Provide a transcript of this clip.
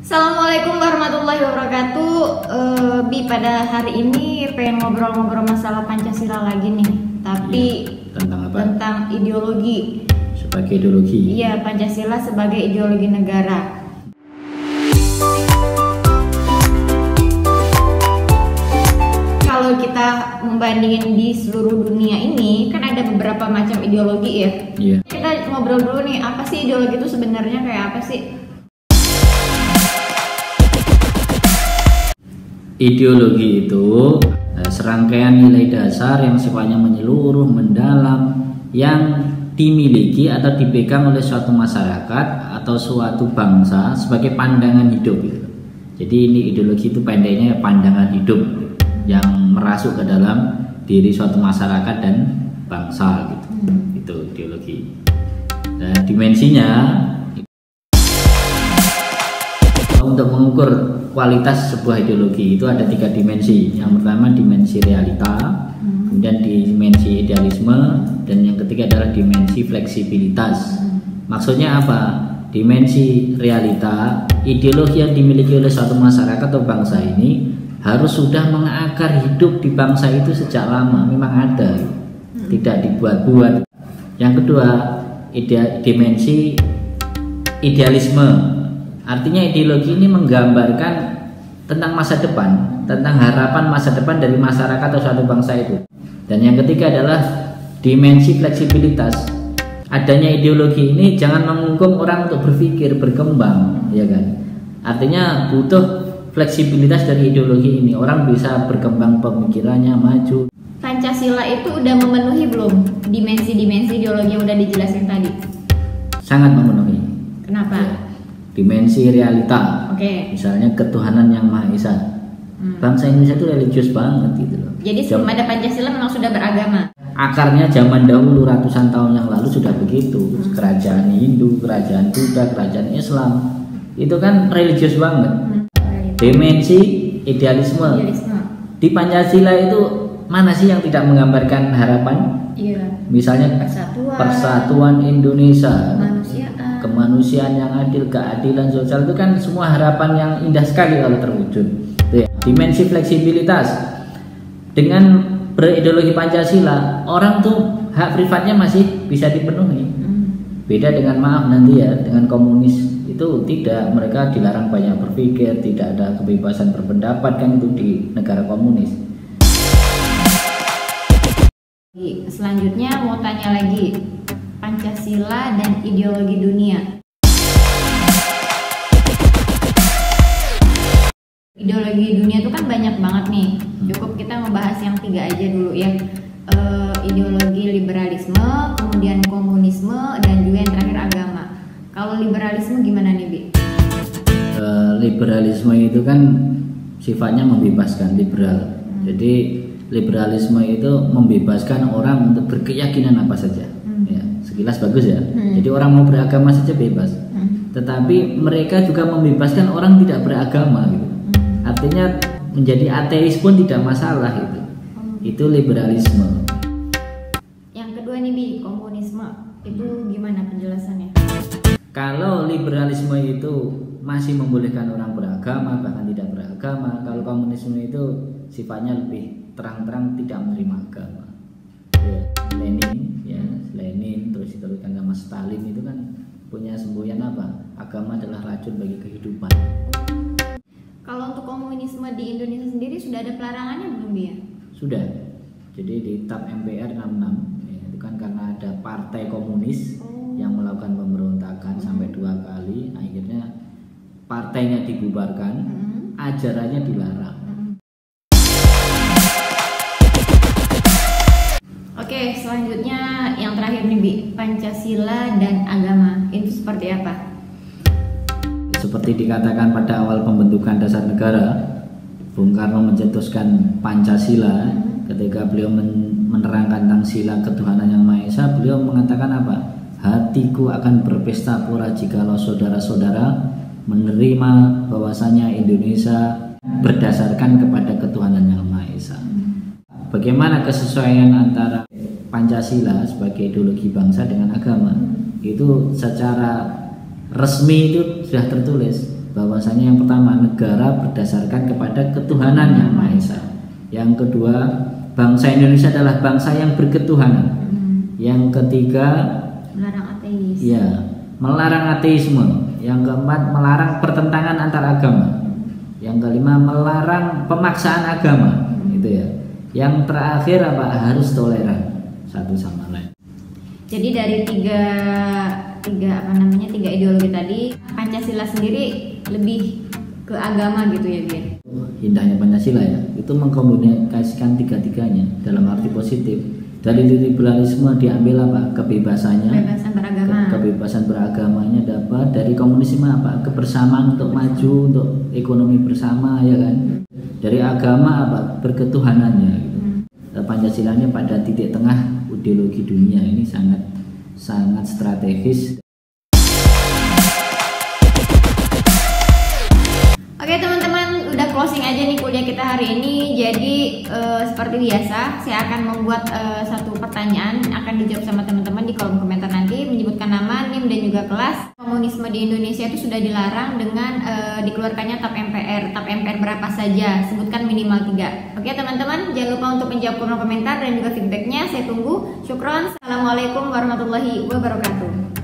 Assalamualaikum warahmatullahi wabarakatuh. Bi, pada hari ini pengen ngobrol-ngobrol masalah Pancasila lagi nih. Tapi tentang apa? Tentang ideologi. Sebagai ideologi. Iya, Pancasila sebagai ideologi negara. Kalau kita membandingin di seluruh dunia ini, kan ada beberapa macam ideologi ya. Iya. Kita ngobrol dulu nih, apa sih ideologi itu sebenarnya, kayak apa sih? Ideologi itu serangkaian nilai dasar yang sifatnya menyeluruh, mendalam, yang dimiliki atau dipegang oleh suatu masyarakat atau suatu bangsa sebagai pandangan hidup gitu. Jadi ini ideologi itu pendeknya pandangan hidup yang merasuk ke dalam diri suatu masyarakat dan bangsa gitu. Itu ideologi. Nah, dimensinya untuk mengukur kualitas sebuah ideologi itu ada 3 dimensi. Yang pertama dimensi realita, kemudian dimensi idealisme, dan yang ketiga adalah dimensi fleksibilitas. Maksudnya apa? Dimensi realita, ideologi yang dimiliki oleh suatu masyarakat atau bangsa ini harus sudah mengakar hidup di bangsa itu sejak lama, memang ada, tidak dibuat-buat. Yang kedua, dimensi idealisme. Artinya ideologi ini menggambarkan tentang masa depan, tentang harapan masa depan dari masyarakat atau suatu bangsa itu. Dan yang ketiga adalah dimensi fleksibilitas. Adanya ideologi ini jangan mengungkung orang untuk berpikir, berkembang, ya kan? Artinya butuh fleksibilitas dari ideologi ini. Orang bisa berkembang pemikirannya, maju. Pancasila itu udah memenuhi belum dimensi-dimensi ideologi yang udah dijelasin tadi? Sangat memenuhi. Kenapa? Dimensi realita, misalnya ketuhanan yang Maha Esa. Bangsa Indonesia itu religius banget gitu loh. Jadi sebelum ada Pancasila memang sudah beragama. Akarnya zaman dahulu ratusan tahun yang lalu sudah begitu. Kerajaan Hindu, kerajaan Buddha, kerajaan Islam, itu kan religius banget. Dimensi idealisme. Di Pancasila itu mana sih yang tidak menggambarkan harapan? Iya. Misalnya persatuan Indonesia, kemanusiaan yang adil, keadilan sosial, itu kan semua harapan yang indah sekali kalau terwujud. Dimensi fleksibilitas, dengan berideologi Pancasila orang tuh hak privatnya masih bisa dipenuhi. Beda dengan, maaf nanti ya, dengan komunis itu tidak, mereka dilarang banyak berpikir, tidak ada kebebasan berpendapat kan itu di negara komunis. Selanjutnya mau tanya lagi, Pancasila dan ideologi dunia. Ideologi dunia itu kan banyak banget nih. Cukup kita ngebahas yang 3 aja dulu ya. Ideologi liberalisme, kemudian komunisme, dan juga yang terakhir agama. Kalau liberalisme gimana nih, Bi? Liberalisme itu kan sifatnya membebaskan, liberal. Jadi liberalisme itu membebaskan orang untuk berkeyakinan apa saja. Ya, sekilas bagus ya. Jadi orang mau beragama saja bebas. Tetapi mereka juga membebaskan orang tidak beragama gitu. Artinya menjadi ateis pun tidak masalah itu. Itu liberalisme. Yang kedua nih, Bi, komunisme. Itu gimana penjelasannya? Kalau liberalisme itu masih membolehkan orang beragama, bahkan tidak beragama. Kalau komunisme itu sifatnya lebih terang-terang tidak menerima agama. Ya, Lenin terus diteruskan sama Stalin itu kan punya semboyan apa? Agama adalah racun bagi kehidupan. Kalau untuk komunisme di Indonesia sendiri sudah ada pelarangannya belum, ya? Sudah. Jadi di TAP MPR 66 ya, itu kan karena ada partai komunis yang melakukan pemberontakan sampai 2 kali, akhirnya partainya dibubarkan, ajarannya dilarang. Oke, selanjutnya yang terakhir nih, Bi, Pancasila dan agama itu seperti apa? Seperti dikatakan pada awal pembentukan dasar negara, Bung Karno mencetuskan Pancasila. Ketika beliau menerangkan tentang sila ketuhanan yang Maha Esa, beliau mengatakan apa? Hatiku akan berpesta pura jikalau saudara-saudara menerima bahwasanya Indonesia berdasarkan kepada ketuhanan yang Maha Esa. Bagaimana kesesuaian antara Pancasila sebagai ideologi bangsa dengan agama? Itu secara resmi itu sudah tertulis bahwasanya yang pertama negara berdasarkan kepada ketuhanan yang Maha Esa. Yang kedua, bangsa Indonesia adalah bangsa yang berketuhanan. Yang ketiga, melarang ateis. Ya, melarang ateisme. Yang keempat, melarang pertentangan antar agama. Yang kelima, melarang pemaksaan agama, gitu ya. Yang terakhir apa? Harus toleran satu sama lain. Jadi dari tiga ideologi tadi, Pancasila sendiri lebih ke agama gitu ya, Bian? Indahnya Pancasila ya, itu mengkomunikasikan tiga-tiganya dalam arti positif. Dari liberalisme diambil apa? Kebebasannya, kebebasan beragama. Kebebasan beragamanya dapat. Dari komunisme apa? Kebersamaan untuk maju, untuk ekonomi bersama, ya kan? Dari agama apa? Berketuhanannya gitu. Pancasilanya pada titik tengah ideologi dunia ini sangat strategis. Oke teman-teman, udah closing aja nih kuliah kita hari ini. Jadi seperti biasa, saya akan membuat satu pertanyaan, akan dijawab sama teman-teman di kolom komentar nanti, menyebutkan nama, NIM dan juga kelas. Komunisme di Indonesia itu sudah dilarang dengan dikeluarkannya TAP MPR. TAP MPR berapa saja? Sebutkan minimal 3. Oke teman-teman, jangan lupa untuk menjawab kolom komentar dan juga feedbacknya. Saya tunggu. Syukron. Assalamualaikum warahmatullahi wabarakatuh.